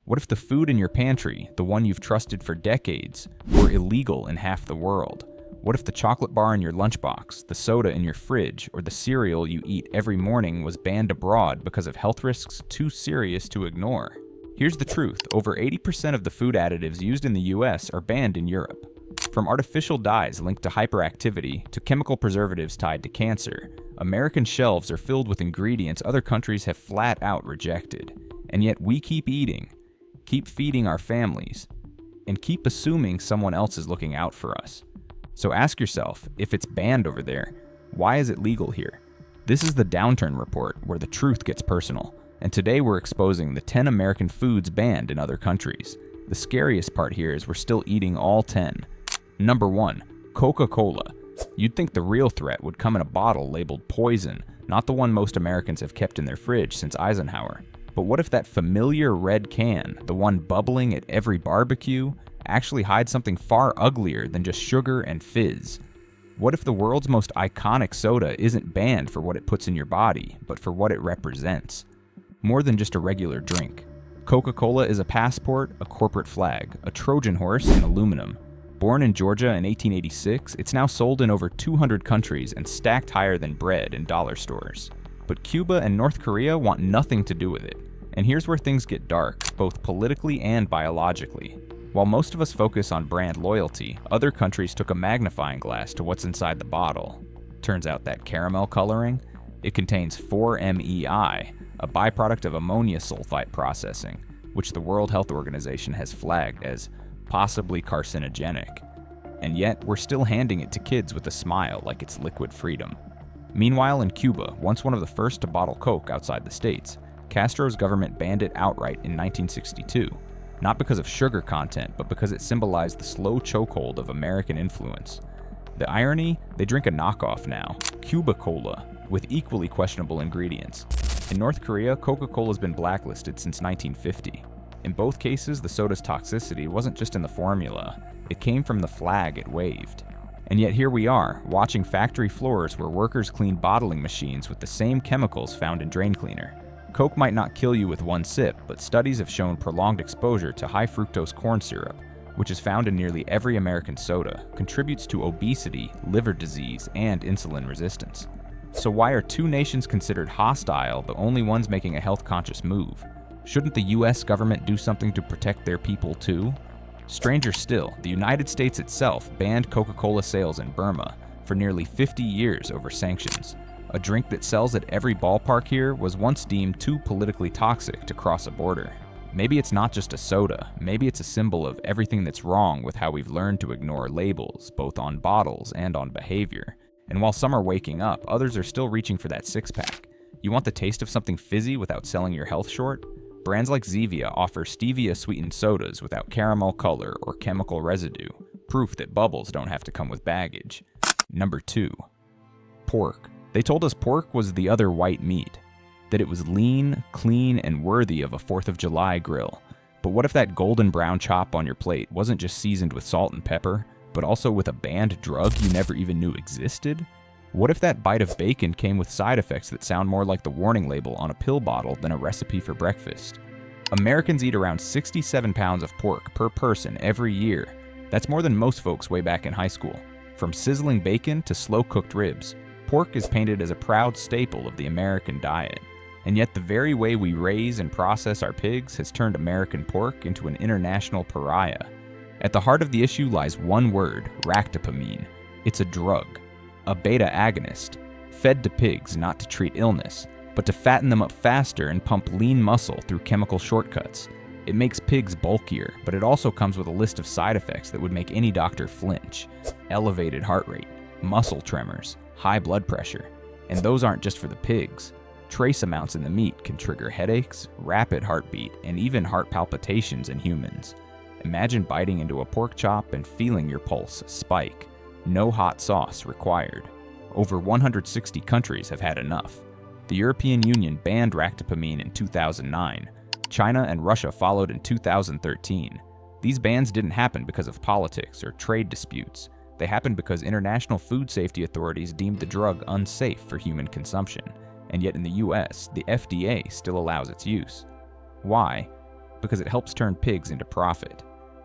What if the food in your pantry, the one you've trusted for decades, were illegal in half the world? What if the chocolate bar in your lunchbox, the soda in your fridge, or the cereal you eat every morning was banned abroad because of health risks too serious to ignore? Here's the truth: over 80% of the food additives used in the US are banned in Europe. From artificial dyes linked to hyperactivity to chemical preservatives tied to cancer, American shelves are filled with ingredients other countries have flat out rejected. And yet we keep eating, keep feeding our families, and keep assuming someone else is looking out for us. So ask yourself, if it's banned over there, why is it legal here? This is the Downturn Report, where the truth gets personal. And today we're exposing the 10 American foods banned in other countries. The scariest part here is we're still eating all 10. Number 1. Coca-Cola. You'd think the real threat would come in a bottle labeled poison, not the one most Americans have kept in their fridge since Eisenhower. But what if that familiar red can, the one bubbling at every barbecue, actually hides something far uglier than just sugar and fizz? What if the world's most iconic soda isn't banned for what it puts in your body, but for what it represents? More than just a regular drink. Coca-Cola is a passport, a corporate flag, a Trojan horse, and aluminum. Born in Georgia in 1886, it's now sold in over 200 countries and stacked higher than bread in dollar stores. But Cuba and North Korea want nothing to do with it. And here's where things get dark, both politically and biologically. While most of us focus on brand loyalty, other countries took a magnifying glass to what's inside the bottle. Turns out that caramel coloring, it contains 4-MEI, a byproduct of ammonia sulfite processing, which the World Health Organization has flagged as possibly carcinogenic. And yet, we're still handing it to kids with a smile like it's liquid freedom. Meanwhile, in Cuba, once one of the first to bottle Coke outside the States, Castro's government banned it outright in 1962. Not because of sugar content, but because it symbolized the slow chokehold of American influence. The irony? They drink a knockoff now, Cuba-Cola, with equally questionable ingredients. In North Korea, Coca-Cola's been blacklisted since 1950. In both cases, the soda's toxicity wasn't just in the formula, it came from the flag it waved. And yet here we are, watching factory floors where workers clean bottling machines with the same chemicals found in drain cleaner. Coke might not kill you with one sip, but studies have shown prolonged exposure to high fructose corn syrup, which is found in nearly every American soda, contributes to obesity, liver disease, and insulin resistance. So why are two nations considered hostile the only ones making a health-conscious move? Shouldn't the US government do something to protect their people too? Stranger still, the United States itself banned Coca-Cola sales in Burma for nearly 50 years over sanctions. A drink that sells at every ballpark here was once deemed too politically toxic to cross a border. Maybe it's not just a soda, maybe it's a symbol of everything that's wrong with how we've learned to ignore labels, both on bottles and on behavior. And while some are waking up, others are still reaching for that six-pack. You want the taste of something fizzy without selling your health short? Brands like Zevia offer stevia-sweetened sodas without caramel color or chemical residue, proof that bubbles don't have to come with baggage. Number 2. Pork. They told us pork was the other white meat, that it was lean, clean, and worthy of a 4th of July grill. But what if that golden brown chop on your plate wasn't just seasoned with salt and pepper, but also with a banned drug you never even knew existed? What if that bite of bacon came with side effects that sound more like the warning label on a pill bottle than a recipe for breakfast? Americans eat around 67 pounds of pork per person every year. That's more than most folks way back in high school. From sizzling bacon to slow-cooked ribs, pork is painted as a proud staple of the American diet. And yet the very way we raise and process our pigs has turned American pork into an international pariah. At the heart of the issue lies one word: ractopamine. It's a drug, a beta agonist, fed to pigs not to treat illness, but to fatten them up faster and pump lean muscle through chemical shortcuts. It makes pigs bulkier, but it also comes with a list of side effects that would make any doctor flinch: elevated heart rate, muscle tremors, high blood pressure. And those aren't just for the pigs. Trace amounts in the meat can trigger headaches, rapid heartbeat, and even heart palpitations in humans. Imagine biting into a pork chop and feeling your pulse spike. No hot sauce required. Over 160 countries have had enough. The European Union banned ractopamine in 2009. China and Russia followed in 2013. These bans didn't happen because of politics or trade disputes. They happened because international food safety authorities deemed the drug unsafe for human consumption. And yet in the US, the FDA still allows its use. Why? Because it helps turn pigs into profit.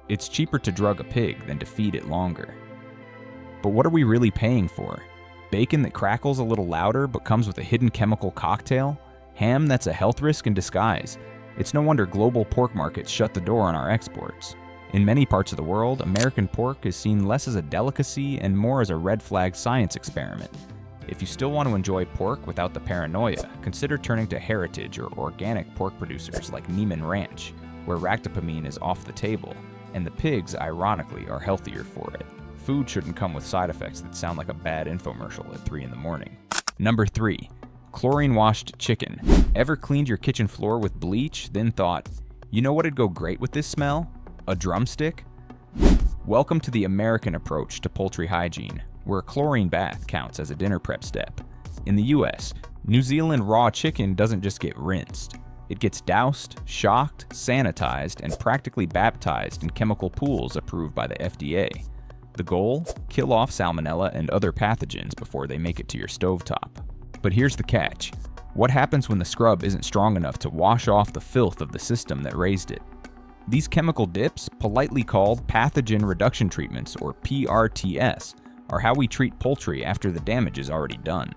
It's cheaper to drug a pig than to feed it longer. But what are we really paying for? Bacon that crackles a little louder but comes with a hidden chemical cocktail? Ham that's a health risk in disguise? It's no wonder global pork markets shut the door on our exports. In many parts of the world, American pork is seen less as a delicacy and more as a red flag science experiment. If you still want to enjoy pork without the paranoia, consider turning to heritage or organic pork producers like Neiman Ranch, where ractopamine is off the table, and the pigs, ironically, are healthier for it. Food shouldn't come with side effects that sound like a bad infomercial at 3 in the morning. Number 3. Chlorine-washed chicken. Ever cleaned your kitchen floor with bleach, then thought, you know what'd go great with this smell? A drumstick? Welcome to the American approach to poultry hygiene, where a chlorine bath counts as a dinner prep step. In the US, New Zealand raw chicken doesn't just get rinsed. It gets doused, shocked, sanitized, and practically baptized in chemical pools approved by the FDA. The goal? Kill off salmonella and other pathogens before they make it to your stovetop. But here's the catch. What happens when the scrub isn't strong enough to wash off the filth of the system that raised it? These chemical dips, politely called pathogen reduction treatments, or PRTS, are how we treat poultry after the damage is already done.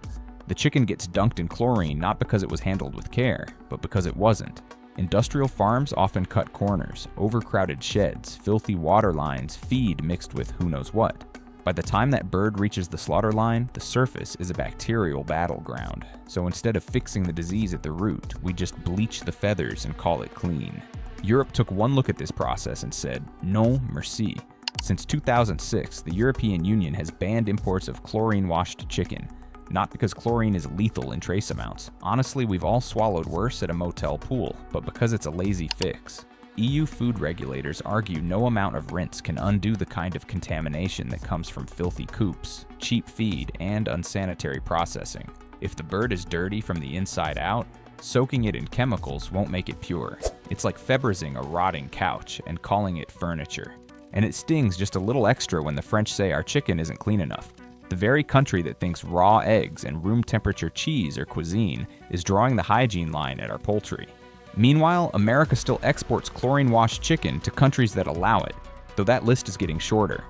The chicken gets dunked in chlorine not because it was handled with care, but because it wasn't. Industrial farms often cut corners, overcrowded sheds, filthy water lines, feed mixed with who knows what. By the time that bird reaches the slaughter line, the surface is a bacterial battleground. So instead of fixing the disease at the root, we just bleach the feathers and call it clean. Europe took one look at this process and said, "Non merci." Since 2006, the European Union has banned imports of chlorine-washed chicken. Not because chlorine is lethal in trace amounts. Honestly, we've all swallowed worse at a motel pool, but because it's a lazy fix. EU food regulators argue no amount of rinse can undo the kind of contamination that comes from filthy coops, cheap feed, and unsanitary processing. If the bird is dirty from the inside out, soaking it in chemicals won't make it pure. It's like Febrezing a rotting couch and calling it furniture. And it stings just a little extra when the French say our chicken isn't clean enough. The very country that thinks raw eggs and room temperature cheese are cuisine is drawing the hygiene line at our poultry. Meanwhile, America still exports chlorine-washed chicken to countries that allow it, though that list is getting shorter.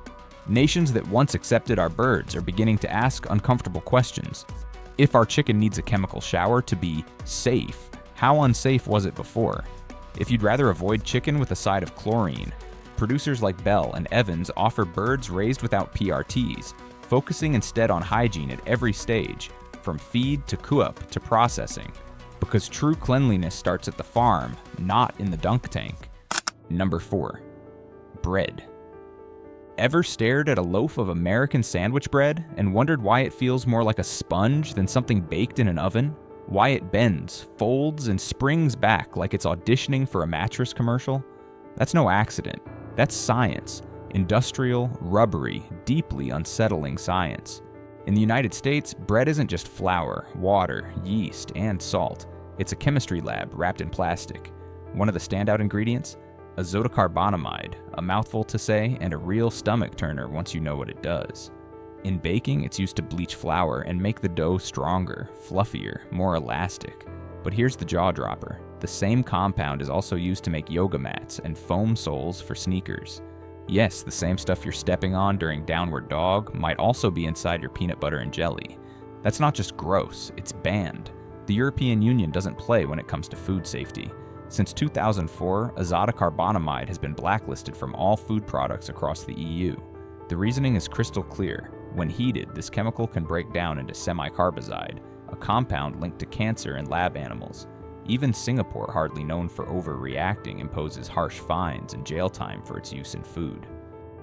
Nations that once accepted our birds are beginning to ask uncomfortable questions. If our chicken needs a chemical shower to be safe, how unsafe was it before? If you'd rather avoid chicken with a side of chlorine, producers like Bell and Evans offer birds raised without PRTs, focusing instead on hygiene at every stage, from feed to coop to processing. Because true cleanliness starts at the farm, not in the dunk tank. Number 4. Bread. Ever stared at a loaf of American sandwich bread and wondered why it feels more like a sponge than something baked in an oven? Why it bends, folds, and springs back like it's auditioning for a mattress commercial? That's no accident. That's science. Industrial, rubbery, deeply unsettling science. In the United States, bread isn't just flour, water, yeast, and salt. It's a chemistry lab wrapped in plastic. One of the standout ingredients? Azotocarbonamide, a mouthful to say and a real stomach turner once you know what it does. In baking, it's used to bleach flour and make the dough stronger, fluffier, more elastic. But here's the jaw dropper. The same compound is also used to make yoga mats and foam soles for sneakers. Yes, the same stuff you're stepping on during downward dog might also be inside your peanut butter and jelly. That's not just gross, it's banned. The European Union doesn't play when it comes to food safety. Since 2004, azotocarbonamide has been blacklisted from all food products across the EU. The reasoning is crystal clear. When heated, this chemical can break down into semicarbazide, a compound linked to cancer in lab animals. Even Singapore, hardly known for overreacting, imposes harsh fines and jail time for its use in food.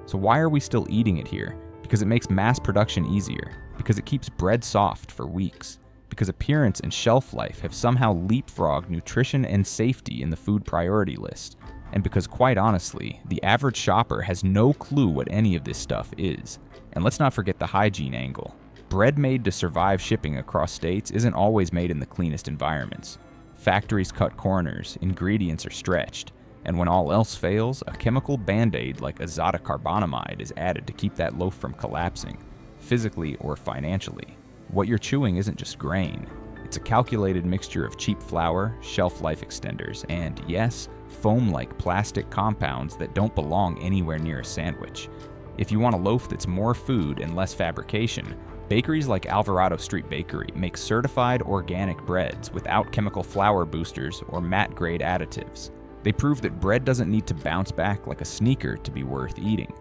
So why are we still eating it here? Because it makes mass production easier. Because it keeps bread soft for weeks. Because appearance and shelf life have somehow leapfrogged nutrition and safety in the food priority list. And because, quite honestly, the average shopper has no clue what any of this stuff is. And let's not forget the hygiene angle. Bread made to survive shipping across states isn't always made in the cleanest environments. Factories cut corners, ingredients are stretched, and when all else fails, a chemical band-aid like azotocarbonamide is added to keep that loaf from collapsing, physically or financially. What you're chewing isn't just grain, It's a calculated mixture of cheap flour, shelf life extenders, and, yes, foam-like plastic compounds that don't belong anywhere near a sandwich. If you want a loaf that's more food and less fabrication, bakeries like Alvarado Street Bakery make certified organic breads without chemical flour boosters or matte-grade additives. They prove that bread doesn't need to bounce back like a sneaker to be worth eating.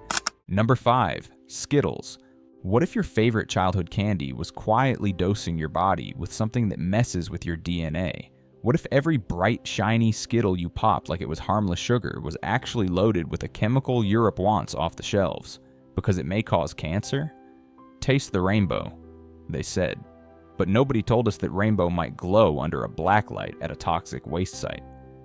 Number 5. Skittles. What if your favorite childhood candy was quietly dosing your body with something that messes with your DNA? What if every bright, shiny Skittle you popped like it was harmless sugar was actually loaded with a chemical Europe wants off the shelves? Because it may cause cancer? Taste the rainbow, they said. But nobody told us that rainbow might glow under a blacklight at a toxic waste site.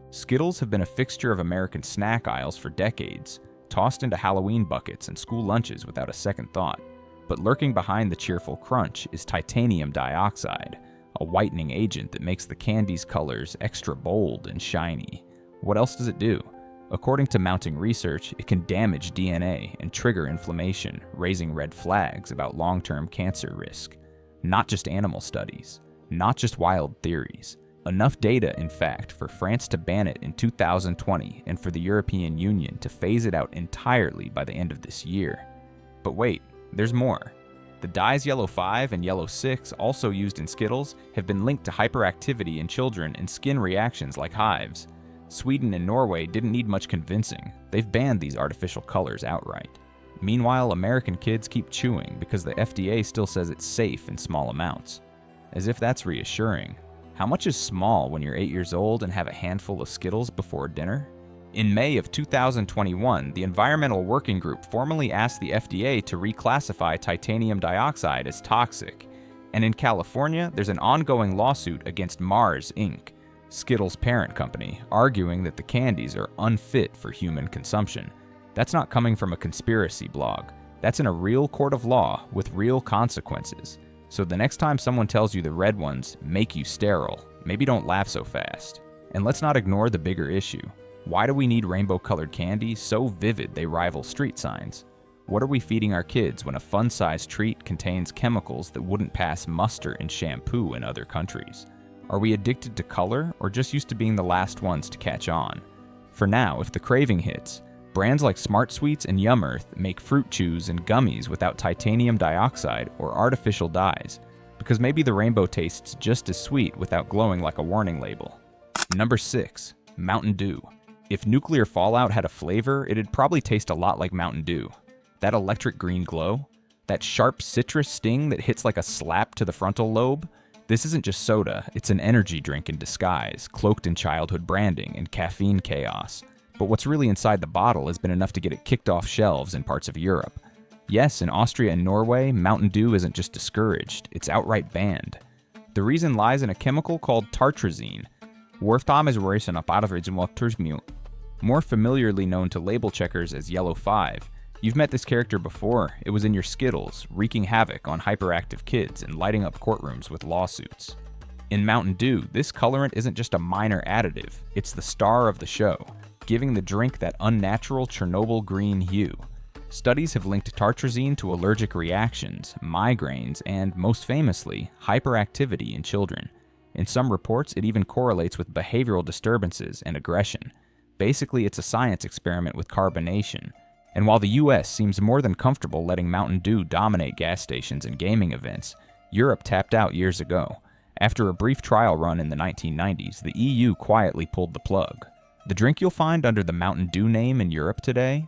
Skittles have been a fixture of American snack aisles for decades, tossed into Halloween buckets and school lunches without a second thought. But lurking behind the cheerful crunch is titanium dioxide, a whitening agent that makes the candy's colors extra bold and shiny. What else does it do? According to mounting research, it can damage DNA and trigger inflammation, raising red flags about long-term cancer risk. Not just animal studies, not just wild theories. Enough data, in fact, for France to ban it in 2020 and for the European Union to phase it out entirely by the end of this year. But wait, there's more. The dyes Yellow 5 and Yellow 6, also used in Skittles, have been linked to hyperactivity in children and skin reactions like hives. Sweden and Norway didn't need much convincing. They've banned these artificial colors outright. Meanwhile, American kids keep chewing because the FDA still says it's safe in small amounts. As if that's reassuring. How much is small when you're 8 years old and have a handful of Skittles before dinner? In May of 2021, the Environmental Working Group formally asked the FDA to reclassify titanium dioxide as toxic. And in California, there's an ongoing lawsuit against Mars, Inc., Skittles' parent company, arguing that the candies are unfit for human consumption. That's not coming from a conspiracy blog. That's in a real court of law with real consequences. So the next time someone tells you the red ones make you sterile, maybe don't laugh so fast. And let's not ignore the bigger issue. Why do we need rainbow-colored candy so vivid they rival street signs? What are we feeding our kids when a fun-sized treat contains chemicals that wouldn't pass muster in shampoo in other countries? Are we addicted to color or just used to being the last ones to catch on? For now, if the craving hits, brands like Smart Sweets and Yum Earth make fruit chews and gummies without titanium dioxide or artificial dyes, because maybe the rainbow tastes just as sweet without glowing like a warning label. Number 6. Mountain Dew. If nuclear fallout had a flavor, it'd probably taste a lot like Mountain Dew. That electric green glow? That sharp citrus sting that hits like a slap to the frontal lobe? This isn't just soda, it's an energy drink in disguise, cloaked in childhood branding and caffeine chaos. But what's really inside the bottle has been enough to get it kicked off shelves in parts of Europe. Yes, in Austria and Norway, Mountain Dew isn't just discouraged, it's outright banned. The reason lies in a chemical called tartrazine. More familiarly known to label checkers as Yellow 5. You've met this character before. It was in your Skittles, wreaking havoc on hyperactive kids and lighting up courtrooms with lawsuits. In Mountain Dew, this colorant isn't just a minor additive, it's the star of the show, giving the drink that unnatural Chernobyl green hue. Studies have linked tartrazine to allergic reactions, migraines, and, most famously, hyperactivity in children. In some reports, it even correlates with behavioral disturbances and aggression. Basically, it's a science experiment with carbonation. And while the US seems more than comfortable letting Mountain Dew dominate gas stations and gaming events, Europe tapped out years ago. After a brief trial run in the 1990s, the EU quietly pulled the plug. The drink you'll find under the Mountain Dew name in Europe today?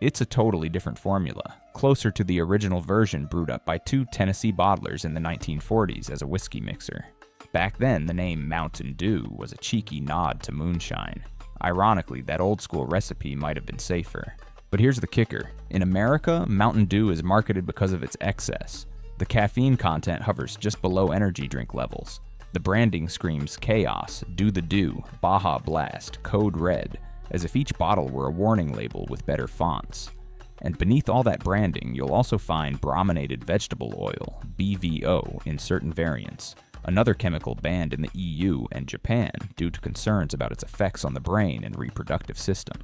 It's a totally different formula, closer to the original version brewed up by two Tennessee bottlers in the 1940s as a whiskey mixer. Back then, the name Mountain Dew was a cheeky nod to moonshine. Ironically, that old-school recipe might have been safer. But here's the kicker. In America, Mountain Dew is marketed because of its excess. The caffeine content hovers just below energy drink levels. The branding screams chaos, do the do, Baja Blast, code red, as if each bottle were a warning label with better fonts. And beneath all that branding, you'll also find brominated vegetable oil, BVO, in certain variants, another chemical banned in the EU and Japan due to concerns about its effects on the brain and reproductive system.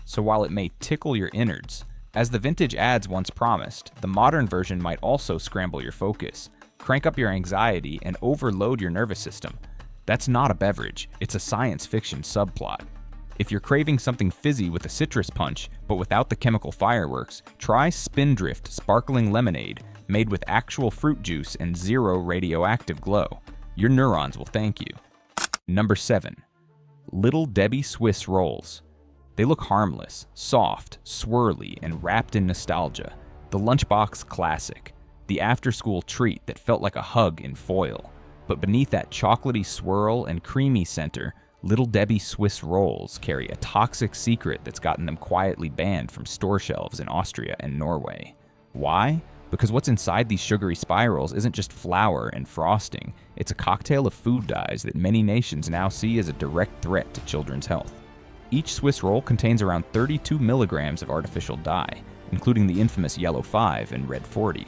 So while it may tickle your innards, as the vintage ads once promised, the modern version might also scramble your focus, crank up your anxiety, and overload your nervous system. That's not a beverage, it's a science fiction subplot. If you're craving something fizzy with a citrus punch, but without the chemical fireworks, try Spindrift Sparkling Lemonade, made with actual fruit juice and zero radioactive glow. Your neurons will thank you. Number 7. Little Debbie Swiss Rolls. They look harmless, soft, swirly, and wrapped in nostalgia. The lunchbox classic. The after-school treat that felt like a hug in foil. But beneath that chocolatey swirl and creamy center, Little Debbie Swiss Rolls carry a toxic secret that's gotten them quietly banned from store shelves in Austria and Norway. Why? Because what's inside these sugary spirals isn't just flour and frosting, it's a cocktail of food dyes that many nations now see as a direct threat to children's health. Each Swiss roll contains around 32 milligrams of artificial dye, including the infamous yellow 5 and red 40.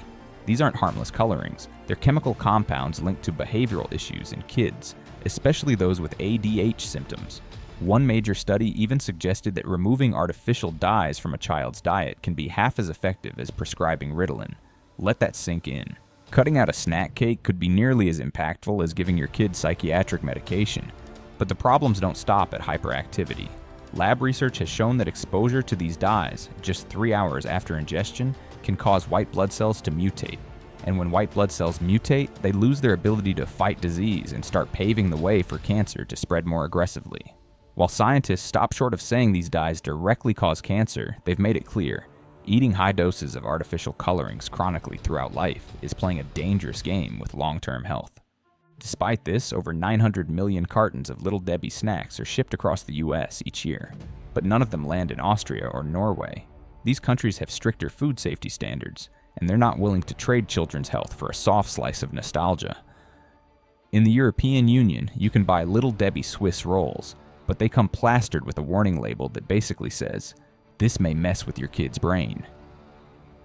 These aren't harmless colorings, they're chemical compounds linked to behavioral issues in kids, especially those with ADHD symptoms. One major study even suggested that removing artificial dyes from a child's diet can be half as effective as prescribing Ritalin. Let that sink in. Cutting out a snack cake could be nearly as impactful as giving your kid psychiatric medication. But the problems don't stop at hyperactivity. Lab research has shown that exposure to these dyes, just 3 hours after ingestion, can cause white blood cells to mutate. And when white blood cells mutate, they lose their ability to fight disease and start paving the way for cancer to spread more aggressively. While scientists stop short of saying these dyes directly cause cancer, they've made it clear. Eating high doses of artificial colorings chronically throughout life is playing a dangerous game with long-term health. Despite this, over 900 million cartons of Little Debbie snacks are shipped across the US each year, but none of them land in Austria or Norway. These countries have stricter food safety standards, and they're not willing to trade children's health for a soft slice of nostalgia. In the European Union, you can buy Little Debbie Swiss rolls, but they come plastered with a warning label that basically says, "This may mess with your kid's brain."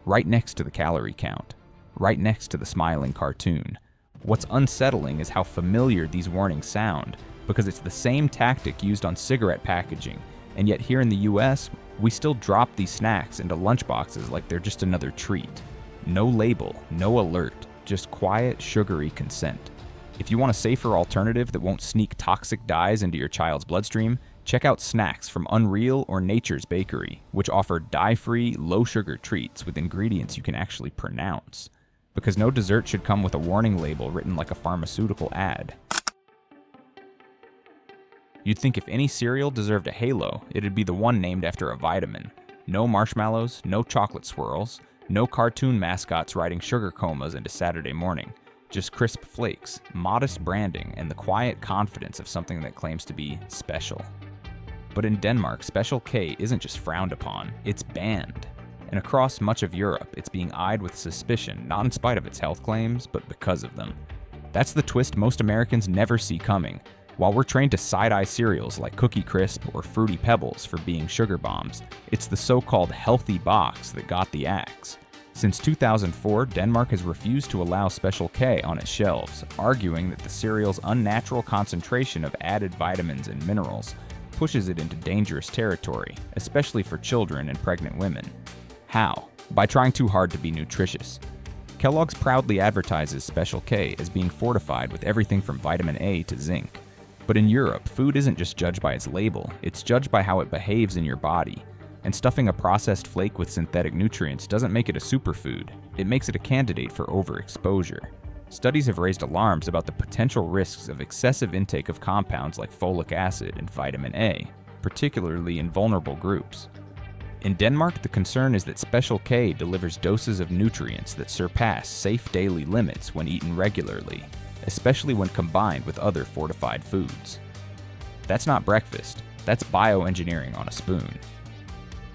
Right next to the calorie count, right next to the smiling cartoon. What's unsettling is how familiar these warnings sound, because it's the same tactic used on cigarette packaging, and yet here in the US, we still drop these snacks into lunchboxes like they're just another treat. No label, no alert, just quiet, sugary consent. If you want a safer alternative that won't sneak toxic dyes into your child's bloodstream, check out snacks from Unreal or Nature's Bakery, which offer dye-free, low-sugar treats with ingredients you can actually pronounce. Because no dessert should come with a warning label written like a pharmaceutical ad. You'd think if any cereal deserved a halo, it'd be the one named after a vitamin. No marshmallows, no chocolate swirls, no cartoon mascots riding sugar comas into Saturday morning. Just crisp flakes, modest branding, and the quiet confidence of something that claims to be special. But in Denmark, Special K isn't just frowned upon, it's banned. And across much of Europe, it's being eyed with suspicion, not in spite of its health claims, but because of them. That's the twist most Americans never see coming. While we're trained to side-eye cereals like Cookie Crisp or Fruity Pebbles for being sugar bombs, it's the so-called healthy box that got the axe. Since 2004, Denmark has refused to allow Special K on its shelves, arguing that the cereal's unnatural concentration of added vitamins and minerals pushes it into dangerous territory, especially for children and pregnant women. How? By trying too hard to be nutritious. Kellogg's proudly advertises Special K as being fortified with everything from vitamin A to zinc. But in Europe, food isn't just judged by its label, it's judged by how it behaves in your body. And stuffing a processed flake with synthetic nutrients doesn't make it a superfood, it makes it a candidate for overexposure. Studies have raised alarms about the potential risks of excessive intake of compounds like folic acid and vitamin A, particularly in vulnerable groups. In Denmark, the concern is that Special K delivers doses of nutrients that surpass safe daily limits when eaten regularly, especially when combined with other fortified foods. That's not breakfast, that's bioengineering on a spoon.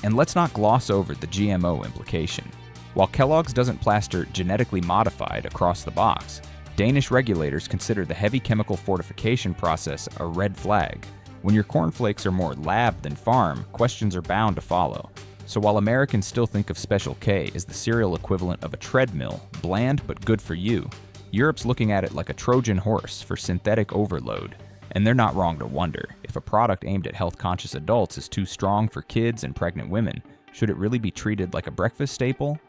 And let's not gloss over the GMO implication. While Kellogg's doesn't plaster genetically modified across the box, Danish regulators consider the heavy chemical fortification process a red flag. When your cornflakes are more lab than farm, questions are bound to follow. So while Americans still think of Special K as the cereal equivalent of a treadmill, bland but good for you, Europe's looking at it like a Trojan horse for synthetic overload. And they're not wrong to wonder, if a product aimed at health-conscious adults is too strong for kids and pregnant women, should it really be treated like a breakfast staple?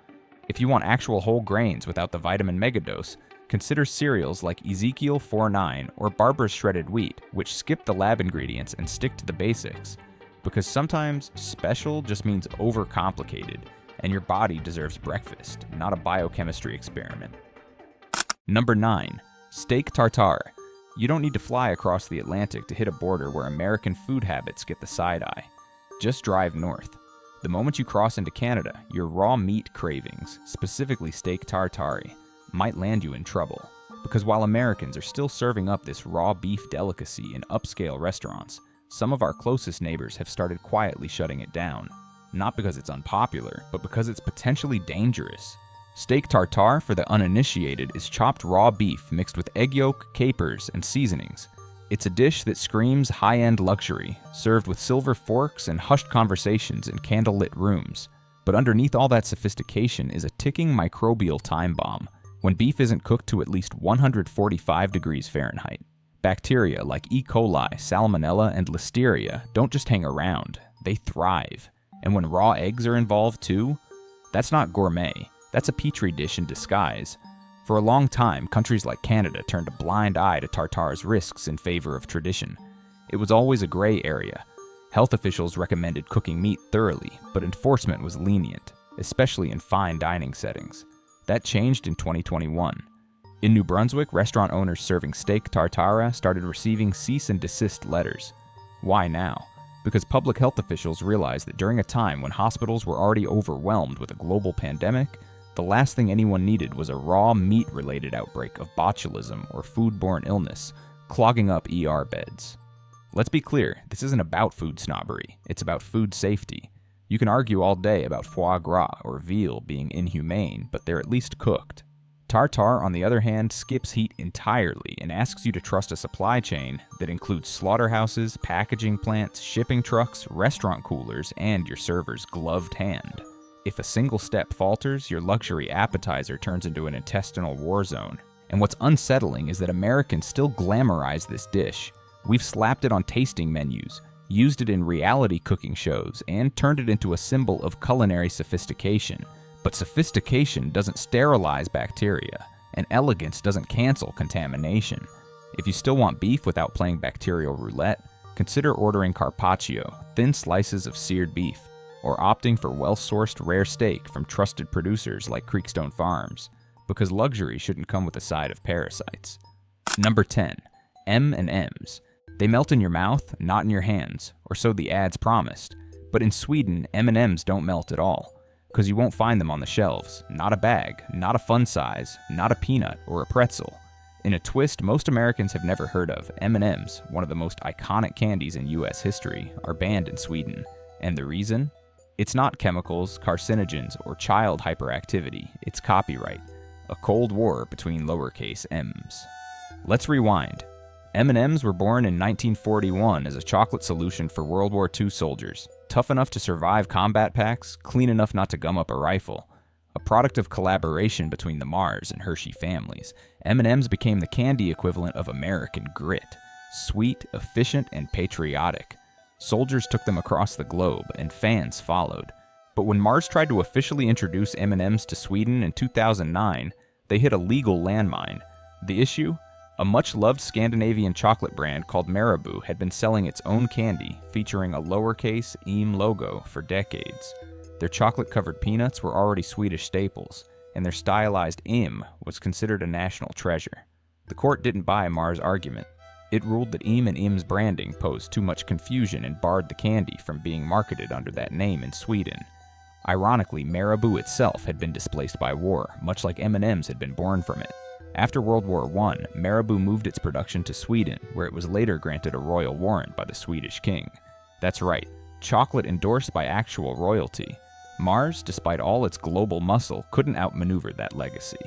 If you want actual whole grains without the vitamin megadose, Consider cereals like Ezekiel 4-9 or Barbara's shredded wheat, which skip the lab ingredients and stick to the basics. Because sometimes special just means overcomplicated, and your body deserves breakfast, not a biochemistry experiment. Number 9. Steak Tartar. You don't need to fly across the Atlantic to hit a border where American food habits get the side eye. Just drive north. The moment you cross into Canada, your raw meat cravings, specifically steak tartare, might land you in trouble. Because while Americans are still serving up this raw beef delicacy in upscale restaurants, some of our closest neighbors have started quietly shutting it down. Not because it's unpopular, but because it's potentially dangerous. Steak tartare, for the uninitiated, is chopped raw beef mixed with egg yolk, capers, and seasonings. It's a dish that screams high-end luxury, served with silver forks and hushed conversations in candlelit rooms. But underneath all that sophistication is a ticking microbial time bomb. When beef isn't cooked to at least 145 degrees Fahrenheit, bacteria like E. coli, Salmonella, and Listeria don't just hang around, they thrive. And when raw eggs are involved too, that's not gourmet, that's a petri dish in disguise. For a long time, countries like Canada turned a blind eye to tartare's risks in favor of tradition. It was always a gray area. Health officials recommended cooking meat thoroughly, but enforcement was lenient, especially in fine dining settings. That changed in 2021. In New Brunswick, restaurant owners serving steak tartare started receiving cease and desist letters. Why now? Because public health officials realized that during a time when hospitals were already overwhelmed with a global pandemic, the last thing anyone needed was a raw meat-related outbreak of botulism or foodborne illness, clogging up ER beds. Let's be clear, this isn't about food snobbery, it's about food safety. You can argue all day about foie gras or veal being inhumane, but they're at least cooked. Tartar, on the other hand, skips heat entirely and asks you to trust a supply chain that includes slaughterhouses, packaging plants, shipping trucks, restaurant coolers, and your server's gloved hand. If a single step falters, your luxury appetizer turns into an intestinal war zone. And what's unsettling is that Americans still glamorize this dish. We've slapped it on tasting menus, used it in reality cooking shows, and turned it into a symbol of culinary sophistication. But sophistication doesn't sterilize bacteria, and elegance doesn't cancel contamination. If you still want beef without playing bacterial roulette, consider ordering carpaccio, thin slices of seared beef, or opting for well-sourced rare steak from trusted producers like Creekstone Farms, because luxury shouldn't come with a side of parasites. Number 10. M&Ms. They melt in your mouth, not in your hands, or so the ads promised. But in Sweden, M&Ms don't melt at all, because you won't find them on the shelves. Not a bag, not a fun size, not a peanut or a pretzel. In a twist most Americans have never heard of, M&Ms, one of the most iconic candies in US history, are banned in Sweden. And the reason? It's not chemicals, carcinogens, or child hyperactivity, it's copyright. A cold war between lowercase m's. Let's rewind. M&Ms were born in 1941 as a chocolate solution for World War II soldiers, tough enough to survive combat packs, clean enough not to gum up a rifle. A product of collaboration between the Mars and Hershey families, M&Ms became the candy equivalent of American grit. Sweet, efficient, and patriotic. Soldiers took them across the globe, and fans followed. But when Mars tried to officially introduce M&Ms to Sweden in 2009, they hit a legal landmine. The issue? A much-loved Scandinavian chocolate brand called Marabou had been selling its own candy, featuring a lowercase "im" logo for decades. Their chocolate-covered peanuts were already Swedish staples, and their stylized "im" was considered a national treasure. The court didn't buy Mars' argument. It ruled that "im" and "im's" branding posed too much confusion and barred the candy from being marketed under that name in Sweden. Ironically, Marabou itself had been displaced by war, much like M&Ms had been born from it. After World War I, Marabou moved its production to Sweden, where it was later granted a royal warrant by the Swedish king. That's right, chocolate endorsed by actual royalty. Mars, despite all its global muscle, couldn't outmaneuver that legacy.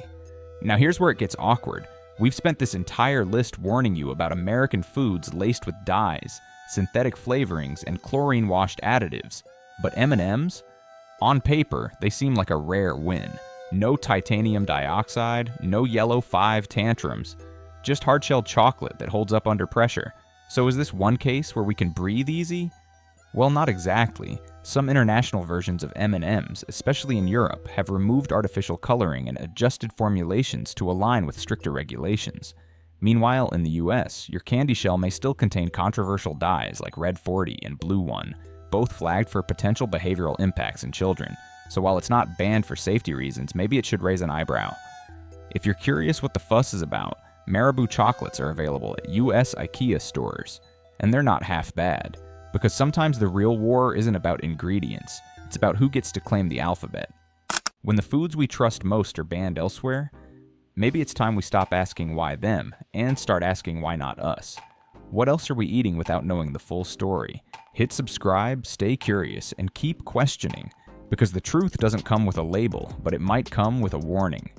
Now here's where it gets awkward. We've spent this entire list warning you about American foods laced with dyes, synthetic flavorings, and chlorine-washed additives. But M&Ms? On paper, they seem like a rare win. No titanium dioxide, no yellow 5 tantrums, just hard-shelled chocolate that holds up under pressure. So is this one case where we can breathe easy? Well, not exactly. Some international versions of M&Ms, especially in Europe, have removed artificial coloring and adjusted formulations to align with stricter regulations. Meanwhile, in the US, your candy shell may still contain controversial dyes like Red 40 and Blue 1, both flagged for potential behavioral impacts in children. So while it's not banned for safety reasons, maybe it should raise an eyebrow. If you're curious what the fuss is about, Marabou chocolates are available at US IKEA stores, and they're not half bad. Because sometimes the real war isn't about ingredients, it's about who gets to claim the alphabet. When the foods we trust most are banned elsewhere, maybe it's time we stop asking why them and start asking why not us. What else are we eating without knowing the full story? Hit subscribe, stay curious, and keep questioning, because the truth doesn't come with a label, but it might come with a warning.